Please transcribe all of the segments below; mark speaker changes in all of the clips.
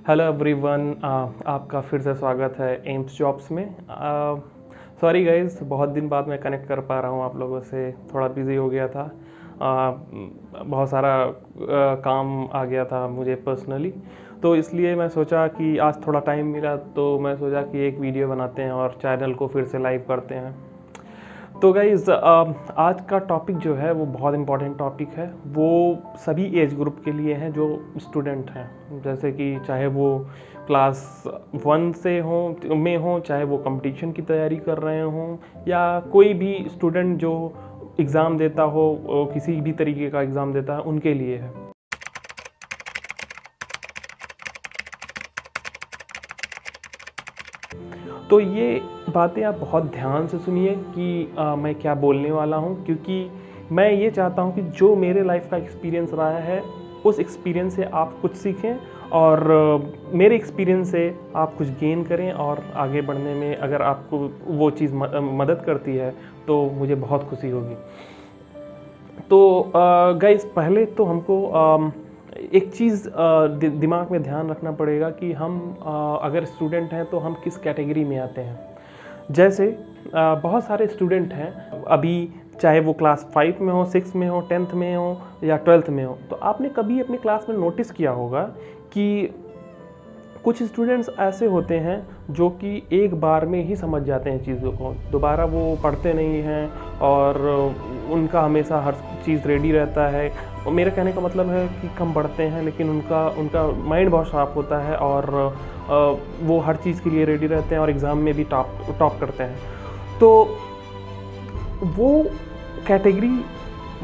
Speaker 1: Hello everyone, आपका फिर से स्वागत है एम्स जॉब्स में। सॉरी गाइस, बहुत दिन बाद मैं कनेक्ट कर पा रहा हूँ आप लोगों से। थोड़ा बिजी हो गया था। बहुत सारा काम आ गया था मुझे पर्सनली, तो इसलिए मैं सोचा कि आज थोड़ा टाइम मिला तो मैं सोचा कि एक वीडियो बनाते हैं और चैनल को फिर से लाइव करते हैं। तो गाइज़, आज का टॉपिक जो है वो बहुत इम्पोर्टेंट टॉपिक है। वो सभी एज ग्रुप के लिए है जो स्टूडेंट हैं, जैसे कि चाहे वो क्लास 1 से हों, चाहे वो कंपटीशन की तैयारी कर रहे हों, या कोई भी स्टूडेंट जो एग्ज़ाम देता हो, किसी भी तरीके का एग्ज़ाम देता है, उनके लिए है। तो ये बातें आप बहुत ध्यान से सुनिए कि मैं क्या बोलने वाला हूँ, क्योंकि मैं ये चाहता हूँ कि जो मेरे लाइफ का एक्सपीरियंस रहा है, उस एक्सपीरियंस से आप कुछ सीखें और मेरे एक्सपीरियंस से आप कुछ गेन करें, और आगे बढ़ने में अगर आपको वो चीज़ मदद करती है तो मुझे बहुत खुशी होगी। तो गाइस, पहले तो हमको एक चीज़ दिमाग में ध्यान रखना पड़ेगा कि हम अगर स्टूडेंट हैं तो हम किस कैटेगरी में आते हैं। जैसे बहुत सारे स्टूडेंट हैं अभी, चाहे वो क्लास 5 में हो, 6 में हो, 10th में हो या 12th में हो। तो आपने कभी अपनी क्लास में नोटिस किया होगा कि कुछ स्टूडेंट्स ऐसे होते हैं जो कि एक बार में ही समझ जाते हैं चीज़ों को, दोबारा वो पढ़ते नहीं हैं, और उनका हमेशा हर चीज़ रेडी रहता है। मेरा कहने का मतलब है कि कम पढ़ते हैं लेकिन उनका माइंड बहुत शार्प होता है, और वो हर चीज़ के लिए रेडी रहते हैं और एग्ज़ाम में भी टॉप करते हैं। तो वो कैटेगरी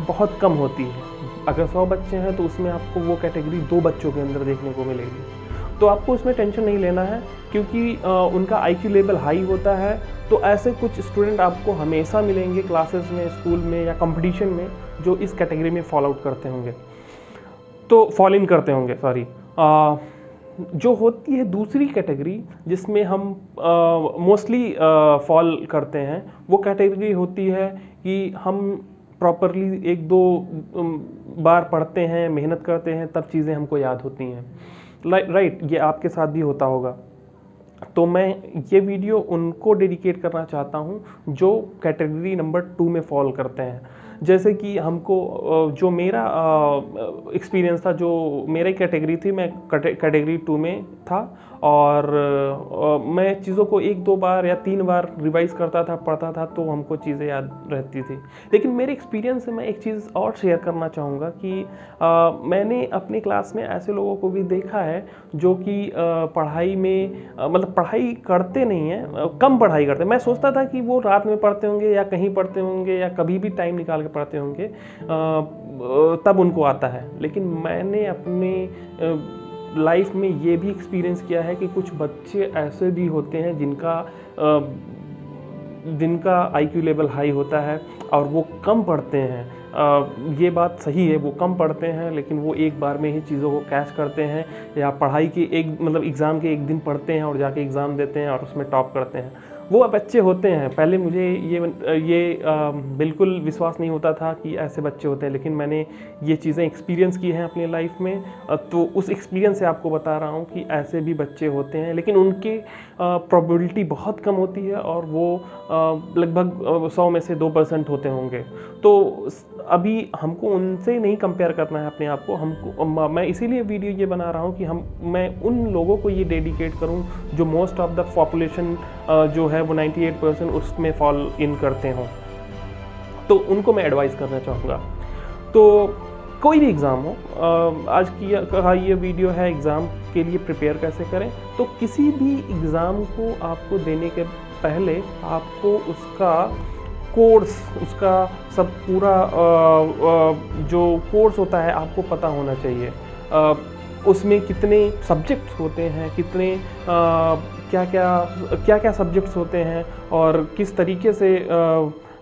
Speaker 1: बहुत कम होती है। अगर 100 बच्चे हैं तो उसमें आपको वो कैटेगरी 2 बच्चों के अंदर देखने को मिलेगी। तो आपको उसमें टेंशन नहीं लेना है, क्योंकि उनका आईक्यू लेवल हाई होता है। तो ऐसे कुछ स्टूडेंट आपको हमेशा मिलेंगे क्लासेस में, स्कूल में या कंपटीशन में, जो इस कैटेगरी में फॉल आउट करते होंगे, तो फॉल इन करते होंगे, सॉरी। जो होती है दूसरी कैटेगरी, जिसमें हम मोस्टली फॉल करते हैं, वो कैटेगरी होती है कि हम प्रॉपरली 1-2 बार पढ़ते हैं, मेहनत करते हैं, तब चीज़ें हमको याद होती हैं। राइट, ये आपके साथ भी होता होगा। तो मैं ये वीडियो उनको डेडिकेट करना चाहता हूँ जो कैटेगरी नंबर 2 में फॉल करते हैं। जैसे कि हमको जो मेरा एक्सपीरियंस था, जो मेरी कैटेगरी थी, मैं कैटेगरी 2 में था, और मैं चीज़ों को 1-2 बार या 3 बार रिवाइज़ करता था, पढ़ता था, तो हमको चीज़ें याद रहती थी। लेकिन मेरे एक्सपीरियंस से मैं एक चीज़ और शेयर करना चाहूँगा कि मैंने अपनी क्लास में ऐसे लोगों को भी देखा है जो कि पढ़ाई में मतलब पढ़ाई करते नहीं हैं, कम पढ़ाई करते हैं। मैं सोचता था कि वो रात में पढ़ते होंगे या कहीं पढ़ते होंगे या कभी भी टाइम निकाल के पढ़ते होंगे, तब उनको आता है। लेकिन मैंने अपने लाइफ में ये भी एक्सपीरियंस किया है कि कुछ बच्चे ऐसे भी होते हैं जिनका आईक्यू लेवल हाई होता है और वो कम पढ़ते हैं। ये बात सही है, वो कम पढ़ते हैं, लेकिन वो एक बार में ही चीज़ों को कैच करते हैं, या पढ़ाई के एग्ज़ाम के एक दिन पढ़ते हैं और जाके एग्ज़ाम देते हैं और उसमें टॉप करते हैं। वो बच्चे होते हैं। पहले मुझे ये बिल्कुल विश्वास नहीं होता था कि ऐसे बच्चे होते हैं, लेकिन मैंने ये चीज़ें एक्सपीरियंस की हैं अपनी लाइफ में। तो उस एक्सपीरियंस से आपको बता रहा हूँ कि ऐसे भी बच्चे होते हैं, लेकिन उनकी प्रोबेबिलिटी बहुत कम होती है, और वो लगभग 100 में से 2% होते होंगे। तो अभी हमको उनसे नहीं कंपेयर करना है अपने आप को। मैं इसीलिए वीडियो ये बना रहा हूँ कि मैं उन लोगों को ये डेडिकेट करूँ जो मोस्ट ऑफ द पॉपुलेशन जो है वो 98% उसमें फॉल इन करते हों। तो उनको मैं एडवाइस करना चाहूँगा। तो कोई भी एग्ज़ाम हो, आज की कहा ये वीडियो है एग्ज़ाम के लिए प्रिपेयर कैसे करें। तो किसी भी एग्ज़ाम को आपको देने के पहले आपको उसका कोर्स, उसका सब पूरा जो कोर्स होता है आपको पता होना चाहिए। उसमें कितने सब्जेक्ट्स होते हैं, कितने क्या-क्या सब्जेक्ट्स होते हैं, और किस तरीके से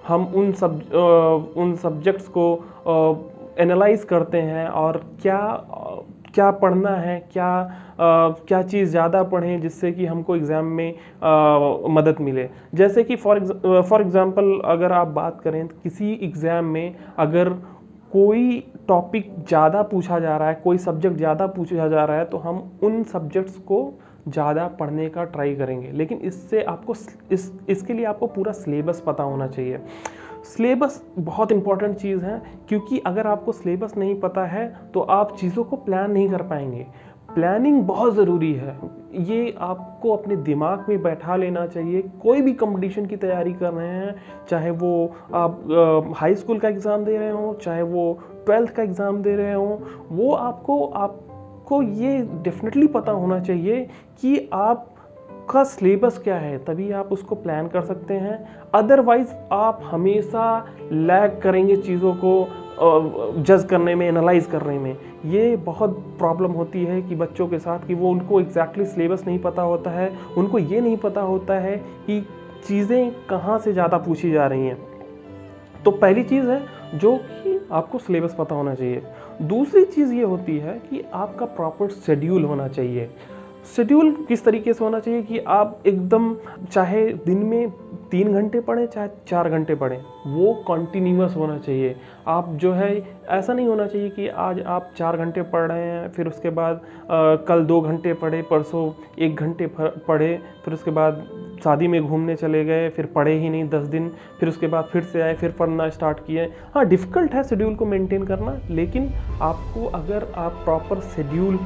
Speaker 1: हम उन सब्जेक्ट्स को एनालाइज़ करते हैं, और क्या पढ़ना है, क्या चीज़ ज़्यादा पढ़ें जिससे कि हमको एग्ज़ाम में मदद मिले। जैसे कि फॉर एग्ज़ाम्पल अगर आप बात करें तो किसी एग्ज़ाम में अगर कोई टॉपिक ज़्यादा पूछा जा रहा है, कोई सब्जेक्ट ज़्यादा पूछा जा रहा है, तो हम उन सब्जेक्ट्स को ज़्यादा पढ़ने का ट्राई करेंगे। लेकिन इससे आपको इसके लिए आपको पूरा सिलेबस पता होना चाहिए। सिलेबस बहुत इंपॉर्टेंट चीज़ है, क्योंकि अगर आपको सिलेबस नहीं पता है तो आप चीज़ों को प्लान नहीं कर पाएंगे। प्लानिंग बहुत ज़रूरी है, ये आपको अपने दिमाग में बैठा लेना चाहिए। कोई भी कंपटीशन की तैयारी कर रहे हैं, चाहे वो आप हाई स्कूल का एग्ज़ाम दे रहे हो, चाहे वो 12th का एग्ज़ाम दे रहे हो, वो आपको ये डेफिनेटली पता होना चाहिए कि आपका सिलेबस क्या है, तभी आप उसको प्लान कर सकते हैं। अदरवाइज़ आप हमेशा लैग करेंगे चीज़ों को जज करने में, एनालाइज़ करने में। ये बहुत प्रॉब्लम होती है कि बच्चों के साथ कि वो उनको एग्जैक्टली सिलेबस नहीं पता होता है, उनको ये नहीं पता होता है कि चीज़ें कहाँ से ज़्यादा पूछी जा रही हैं। तो पहली चीज़ है जो कि आपको सिलेबस पता होना चाहिए। दूसरी चीज़ ये होती है कि आपका प्रॉपर शेड्यूल होना चाहिए। शेड्यूल किस तरीके से होना चाहिए कि आप एकदम, चाहे दिन में 3 घंटे पढ़ें, चाहे 4 घंटे पढ़ें, वो कंटिन्यूअस होना चाहिए। आप जो है, ऐसा नहीं होना चाहिए कि आज आप 4 घंटे पढ़ रहे हैं, फिर उसके बाद कल 2 घंटे पढ़े, परसों 1 घंटे पढ़े, फिर उसके बाद शादी में घूमने चले गए, फिर पढ़े ही नहीं 10 दिन, फिर उसके बाद फिर से आए, फिर पढ़ना स्टार्ट किए। हाँ, डिफ़िकल्ट है शेड्यूल को मेंटेन करना, लेकिन आपको, अगर आप प्रॉपर शेड्यूल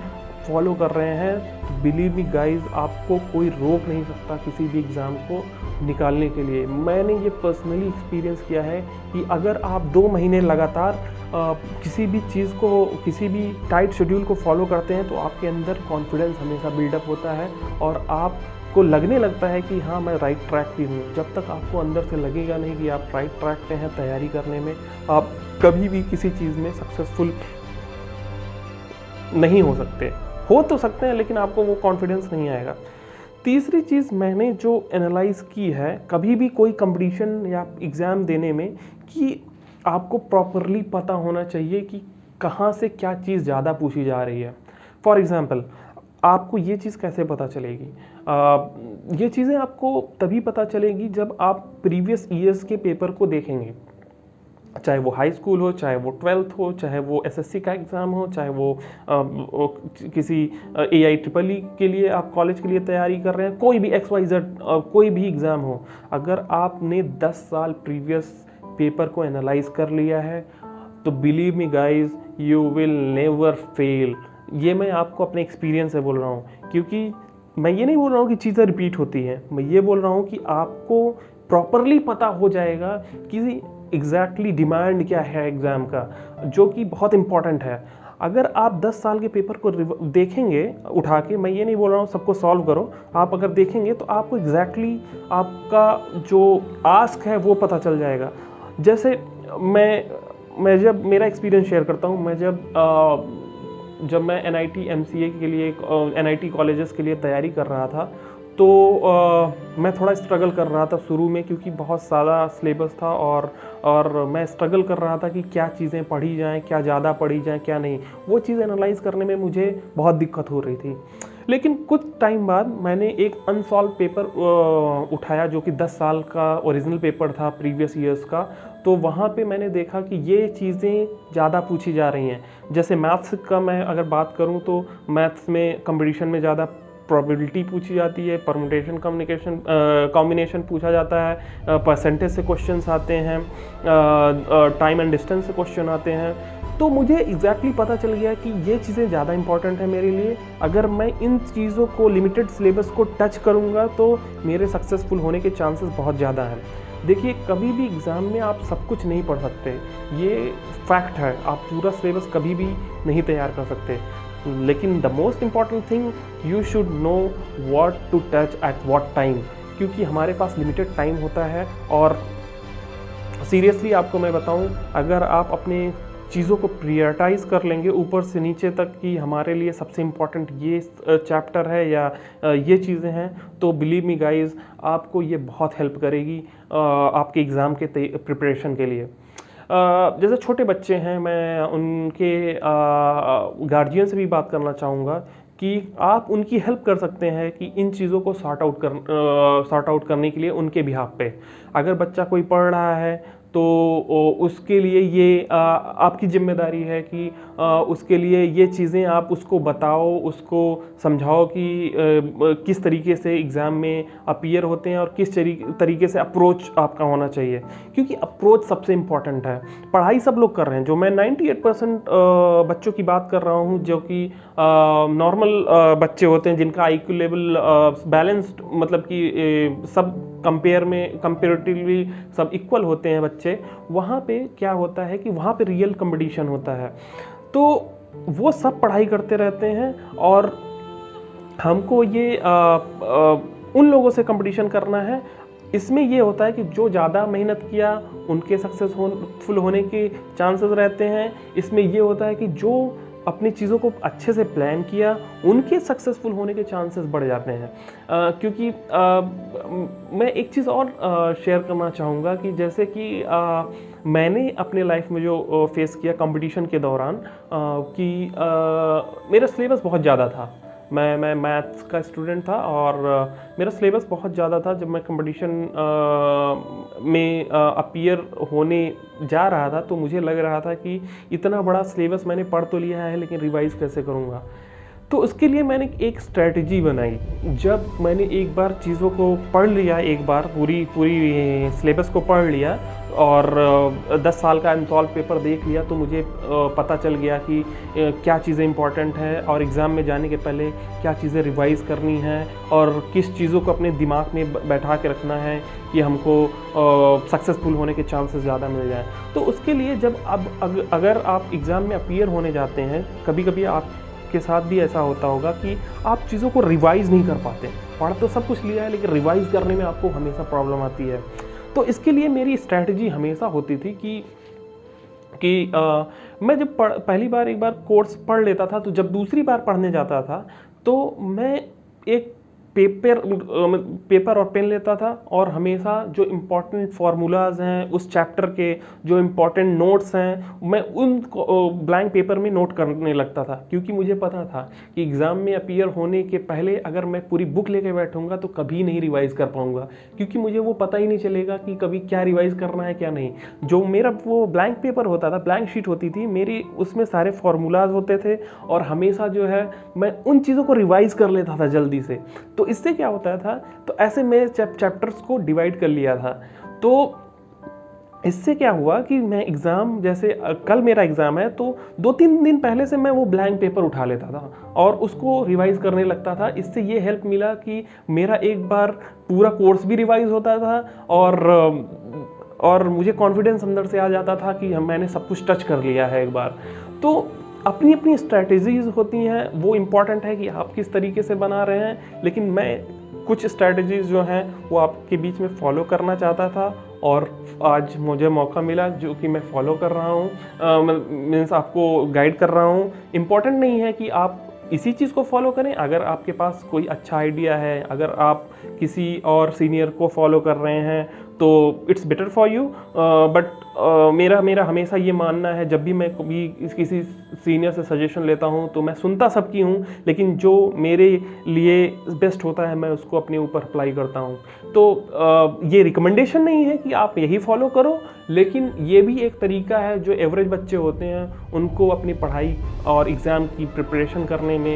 Speaker 1: फॉलो कर रहे हैं, बिलीव मी गाइज, आपको कोई रोक नहीं सकता किसी भी एग्ज़ाम को निकालने के लिए। मैंने ये पर्सनली एक्सपीरियंस किया है कि अगर आप 2 महीने लगातार किसी भी चीज़ को, किसी भी टाइट शेड्यूल को फॉलो करते हैं, तो आपके अंदर कॉन्फिडेंस हमेशा बिल्डअप होता है और आपको लगने लगता है कि हाँ, मैं राइट ट्रैक पे हूँ। जब तक आपको अंदर से लगेगा नहीं कि आप राइट ट्रैक पे हैं तैयारी करने में, आप कभी भी किसी चीज़ में सक्सेसफुल नहीं हो तो सकते हैं, लेकिन आपको वो कॉन्फिडेंस नहीं आएगा। तीसरी चीज़ मैंने जो एनालाइज़ की है कभी भी कोई कंपटीशन या एग्ज़ाम देने में, कि आपको प्रॉपरली पता होना चाहिए कि कहाँ से क्या चीज़ ज़्यादा पूछी जा रही है। फॉर एग्ज़ाम्पल, आपको ये चीज़ कैसे पता चलेगी? ये चीज़ें आपको तभी पता चलेगी जब आप प्रीवियस ईयर्स के पेपर को देखेंगे, चाहे वो हाई स्कूल हो, चाहे वो 12th हो, चाहे वो एसएससी का एग्ज़ाम हो, चाहे वो किसी AIEEE के लिए आप कॉलेज के लिए तैयारी कर रहे हैं, कोई भी XYZ कोई भी एग्ज़ाम हो, अगर आपने 10 साल प्रीवियस पेपर को एनालाइज कर लिया है, तो believe me guys, you will never fail. ये मैं आपको अपने एक्सपीरियंस से बोल रहा हूँ, क्योंकि मैं ये नहीं बोल रहा हूँ कि चीज़ें रिपीट होती हैं, मैं ये बोल रहा हूँ कि आपको प्रॉपरली पता हो जाएगा कि एग्जैक्टली डिमांड क्या है एग्ज़ाम का, जो कि बहुत इंपॉर्टेंट है। अगर आप 10 साल के पेपर को देखेंगे उठा के, मैं ये नहीं बोल रहा हूँ सबको सॉल्व करो, आप अगर देखेंगे तो आपको एग्जैक्टली आपका जो आस्क है वो पता चल जाएगा। जैसे मैं जब मेरा एक्सपीरियंस शेयर करता हूँ, मैं जब मैं NIT MCA के लिए, NIT कॉलेजेस के लिए तैयारी कर रहा था, तो मैं थोड़ा स्ट्रगल कर रहा था शुरू में, क्योंकि बहुत सारा सिलेबस था और मैं स्ट्रगल कर रहा था कि क्या चीज़ें पढ़ी जाएं, क्या ज़्यादा पढ़ी जाएं, क्या नहीं। वो चीज़ एनालाइज करने में मुझे बहुत दिक्कत हो रही थी। लेकिन कुछ टाइम बाद मैंने एक अनसॉल्व पेपर उठाया, जो कि 10 साल का ओरिजिनल पेपर था प्रीवियस ईयर्स का। तो वहाँ पे मैंने देखा कि ये चीज़ें ज़्यादा पूछी जा रही हैं। जैसे मैथ्स का मैं अगर बात करूँ, तो मैथ्स में कंपटीशन में ज़्यादा प्रोबेबिलिटी पूछी जाती है, परमुटेशन कॉम्बिनेशन पूछा जाता है, परसेंटेज से क्वेश्चंस आते हैं, टाइम एंड डिस्टेंस से क्वेश्चन आते हैं। तो मुझे एग्जैक्टली पता चल गया कि ये चीज़ें ज़्यादा इंपॉर्टेंट है मेरे लिए। अगर मैं इन चीज़ों को, लिमिटेड सिलेबस को टच करूँगा, तो मेरे सक्सेसफुल होने के चांसेस बहुत ज़्यादा हैं। देखिए, कभी भी एग्ज़ाम में आप सब कुछ नहीं पढ़ सकते, ये फैक्ट है। आप पूरा सिलेबस कभी भी नहीं तैयार कर सकते, लेकिन the most important thing, you should know what to touch at what time, क्योंकि हमारे पास लिमिटेड टाइम होता है। और सीरियसली आपको मैं बताऊं, अगर आप अपने चीज़ों को प्रायोरिटाइज़ कर लेंगे ऊपर से नीचे तक कि हमारे लिए सबसे इम्पॉर्टेंट ये चैप्टर है या ये चीज़ें हैं, तो बिलीव मी गाइज, आपको ये बहुत हेल्प करेगी आपके एग्ज़ाम के प्रिपरेशन के लिए। जैसे छोटे बच्चे हैं, मैं उनके गार्जियन से भी बात करना चाहूँगा कि आप उनकी हेल्प कर सकते हैं कि इन चीज़ों को सॉर्ट आउट करने के लिए उनके बिहाफ पे। अगर बच्चा कोई पढ़ रहा है, तो उसके लिए ये आपकी जिम्मेदारी है कि उसके लिए ये चीज़ें आप उसको बताओ, उसको समझाओ कि किस तरीके से एग्ज़ाम में अपीयर होते हैं और किस तरीके से अप्रोच आपका होना चाहिए, क्योंकि अप्रोच सबसे इम्पॉर्टेंट है। पढ़ाई सब लोग कर रहे हैं, जो मैं 98% बच्चों की बात कर रहा हूँ जो कि नॉर्मल बच्चे होते हैं जिनका आईक्यू लेवल बैलेंस्ड, मतलब कि सब कंपेरेटिवली सब इक्वल होते हैं बच्चे, वहाँ पे क्या होता है कि वहाँ पे रियल कंपटीशन होता है। तो वो सब पढ़ाई करते रहते हैं और हमको ये उन लोगों से कंपटीशन करना है। इसमें ये होता है कि जो ज़्यादा मेहनत किया उनके सक्सेसफुल होने के चांसेस रहते हैं। इसमें ये होता है कि जो अपनी चीज़ों को अच्छे से प्लान किया उनके सक्सेसफुल होने के चांसेस बढ़ जाते हैं। क्योंकि मैं एक चीज़ और शेयर करना चाहूँगा कि जैसे कि मैंने अपने लाइफ में जो फेस किया कंपटीशन के दौरान, कि मेरा सिलेबस बहुत ज़्यादा था। मैं मैथ्स का स्टूडेंट था और मेरा सिलेबस बहुत ज़्यादा था। जब मैं कंपटीशन में अपीयर होने जा रहा था तो मुझे लग रहा था कि इतना बड़ा सिलेबस मैंने पढ़ तो लिया है, लेकिन रिवाइज़ कैसे करूँगा। तो उसके लिए मैंने एक स्ट्रैटेजी बनाई। जब मैंने एक बार चीज़ों को पढ़ लिया, एक बार पूरी सिलेबस को पढ़ लिया और 10 साल का अनसॉल्व पेपर देख लिया, तो मुझे पता चल गया कि क्या चीज़ें इंपॉर्टेंट हैं और एग्ज़ाम में जाने के पहले क्या चीज़ें रिवाइज़ करनी है और किस चीज़ों को अपने दिमाग में बैठा के रखना है कि हमको सक्सेसफुल होने के चांसेस ज़्यादा मिल जाएँ। तो उसके लिए जब अगर आप एग्ज़ाम में अपीयर होने जाते हैं, कभी-कभी आपके साथ भी ऐसा होता होगा कि आप चीज़ों को रिवाइज़ नहीं कर पाते। पढ़ तो सब कुछ लिया है, लेकिन रिवाइज़ करने में आपको हमेशा प्रॉब्लम आती है। तो इसके लिए मेरी स्ट्रैटेजी हमेशा होती थी कि मैं जब पहली बार एक बार कोर्स पढ़ लेता था, तो जब दूसरी बार पढ़ने जाता था तो मैं एक पेपर और पेन लेता था और हमेशा जो इम्पोर्टेंट फार्मूलाज हैं उस चैप्टर के, जो इम्पोर्टेंट नोट्स हैं, मैं उन ब्लैंक पेपर में नोट करने लगता था। क्योंकि मुझे पता था कि एग्ज़ाम में अपीयर होने के पहले अगर मैं पूरी बुक लेके बैठूंगा तो कभी नहीं रिवाइज़ कर पाऊंगा, क्योंकि मुझे वो पता ही नहीं चलेगा कि कभी क्या रिवाइज़ करना है क्या नहीं। जो मेरा वो ब्लैंक पेपर होता था, ब्लैंक शीट होती थी मेरी, उसमें सारे फार्मूलाज होते थे और हमेशा जो है मैं उन चीज़ों को रिवाइज़ कर लेता था जल्दी से। तो इससे क्या होता था, तो ऐसे मैं चैप्टर्स को डिवाइड कर लिया था। तो इससे क्या हुआ कि मैं एग्ज़ाम, जैसे कल मेरा एग्ज़ाम है तो 2-3 दिन पहले से मैं वो ब्लैंक पेपर उठा लेता था और उसको रिवाइज़ करने लगता था। इससे ये हेल्प मिला कि मेरा एक बार पूरा कोर्स भी रिवाइज़ होता था और मुझे कॉन्फिडेंस अंदर से आ जाता था कि मैंने सब कुछ टच कर लिया है एक बार। तो अपनी अपनी स्ट्रैटेजीज़ होती हैं, वो इम्पॉर्टेंट है कि आप किस तरीके से बना रहे हैं। लेकिन मैं कुछ स्ट्रैटेजीज़ जो हैं वो आपके बीच में फॉलो करना चाहता था और आज मुझे मौका मिला जो कि मैं फॉलो कर रहा हूँ, मीन्स आपको गाइड कर रहा हूँ। इम्पॉर्टेंट नहीं है कि आप इसी चीज़ को फॉलो करें। अगर आपके पास कोई अच्छा आइडिया है, अगर आप किसी और सीनियर को फॉलो कर रहे हैं तो it's better for you, but मेरा हमेशा ये मानना है, जब भी मैं कभी किसी सीनियर से सजेशन लेता हूँ तो मैं सुनता सबकी हूँ, लेकिन जो मेरे लिए बेस्ट होता है मैं उसको अपने ऊपर अप्लाई करता हूँ। तो ये रिकमेंडेशन नहीं है कि आप यही फॉलो करो, लेकिन ये भी एक तरीका है जो एवरेज बच्चे होते हैं उनको अपनी पढ़ाई और एग्ज़ाम की प्रिपरेशन करने में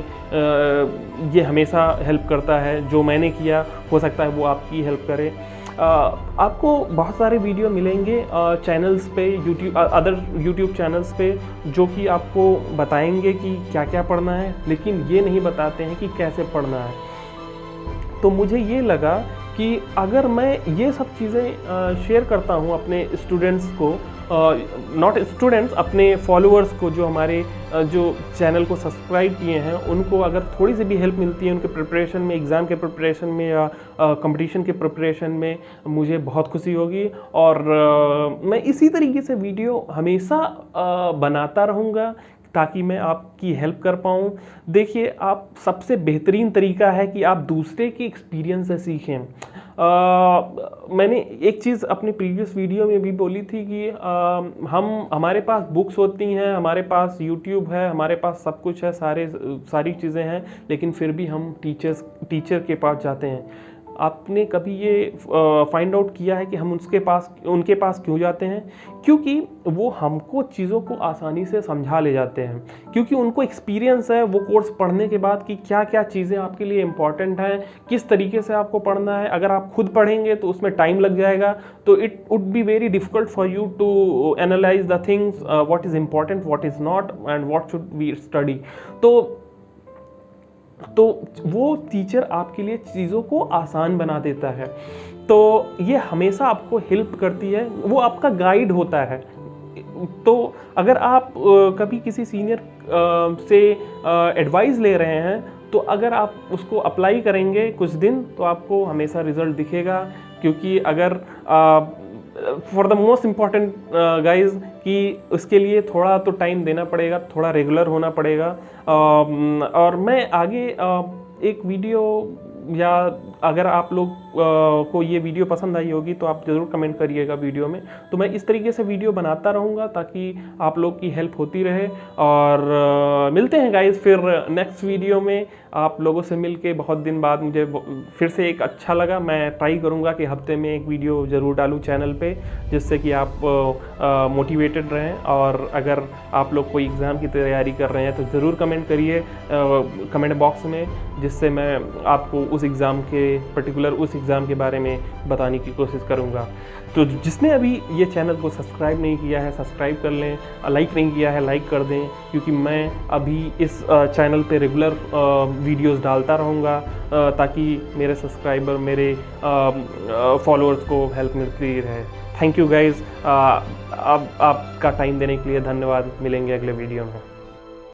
Speaker 1: ये हमेशा हेल्प करता है। जो मैंने किया हो सकता है वो आपकी हेल्प करे। आपको बहुत सारे वीडियो मिलेंगे चैनल्स पे, अदर यूट्यूब चैनल्स पे, जो कि आपको बताएंगे कि क्या क्या पढ़ना है, लेकिन ये नहीं बताते हैं कि कैसे पढ़ना है। तो मुझे ये लगा कि अगर मैं ये सब चीज़ें शेयर करता हूँ अपने स्टूडेंट्स को, नॉट स्टूडेंट्स, अपने फॉलोअर्स को, जो हमारे जो चैनल को सब्सक्राइब किए हैं, उनको अगर थोड़ी सी भी हेल्प मिलती है उनके प्रिपरेशन में, एग्ज़ाम के प्रिपरेशन में या कंपटीशन के प्रिपरेशन में, मुझे बहुत खुशी होगी। और मैं इसी तरीके से वीडियो हमेशा बनाता रहूँगा ताकि मैं आपकी हेल्प कर पाऊँ। देखिए, आप सबसे बेहतरीन तरीका है कि आप दूसरे के एक्सपीरियंस से सीखें। मैंने एक चीज़ अपनी प्रीवियस वीडियो में भी बोली थी कि हमारे पास बुक्स होती हैं, हमारे पास यूट्यूब है, हमारे पास सब कुछ है, सारी चीज़ें हैं, लेकिन फिर भी हम टीचर के पास जाते हैं। आपने कभी ये फाइंड आउट किया है कि हम उनके पास क्यों जाते हैं? क्योंकि वो हमको चीज़ों को आसानी से समझा ले जाते हैं, क्योंकि उनको एक्सपीरियंस है वो कोर्स पढ़ने के बाद कि क्या क्या चीज़ें आपके लिए इम्पॉर्टेंट हैं, किस तरीके से आपको पढ़ना है। अगर आप खुद पढ़ेंगे तो उसमें टाइम लग जाएगा, तो it would be very difficult for you to analyse the things, what is important, what is not and what should we study. तो वो टीचर आपके लिए चीज़ों को आसान बना देता है। तो ये हमेशा आपको हेल्प करती है, वो आपका गाइड होता है। तो अगर आप कभी किसी सीनियर से एडवाइस ले रहे हैं, तो अगर आप उसको अप्लाई करेंगे कुछ दिन, तो आपको हमेशा रिजल्ट दिखेगा। क्योंकि अगर for the most important guys कि उसके लिए थोड़ा तो टाइम देना पड़ेगा, थोड़ा रेगुलर होना पड़ेगा। और मैं आगे एक वीडियो, या अगर आप लोग को ये वीडियो पसंद आई होगी तो आप ज़रूर कमेंट करिएगा वीडियो में। तो मैं इस तरीके से वीडियो बनाता रहूँगा ताकि आप लोग की हेल्प होती रहे। और मिलते हैं गाइस फिर नेक्स्ट वीडियो में। आप लोगों से मिलके बहुत दिन बाद मुझे फिर से एक अच्छा लगा। मैं ट्राई करूँगा कि हफ्ते में एक वीडियो ज़रूर डालूँ चैनल पे, जिससे कि आप मोटिवेटेड रहें। और अगर आप लोग कोई एग्ज़ाम की तैयारी कर रहे हैं तो ज़रूर कमेंट करिए कमेंट बॉक्स में, जिससे मैं आपको उस एग्ज़ाम के बारे में बताने की कोशिश करूँगा। तो जिसने अभी ये चैनल को सब्सक्राइब नहीं किया है, सब्सक्राइब कर लें। लाइक नहीं किया है, लाइक कर दें, क्योंकि मैं अभी इस चैनल पे रेगुलर वीडियोस डालता रहूँगा, ताकि मेरे सब्सक्राइबर, मेरे फॉलोअर्स को हेल्प मिलती रहे। थैंक यू गाइज़, अब आपका टाइम देने के लिए धन्यवाद। मिलेंगे अगले वीडियो में।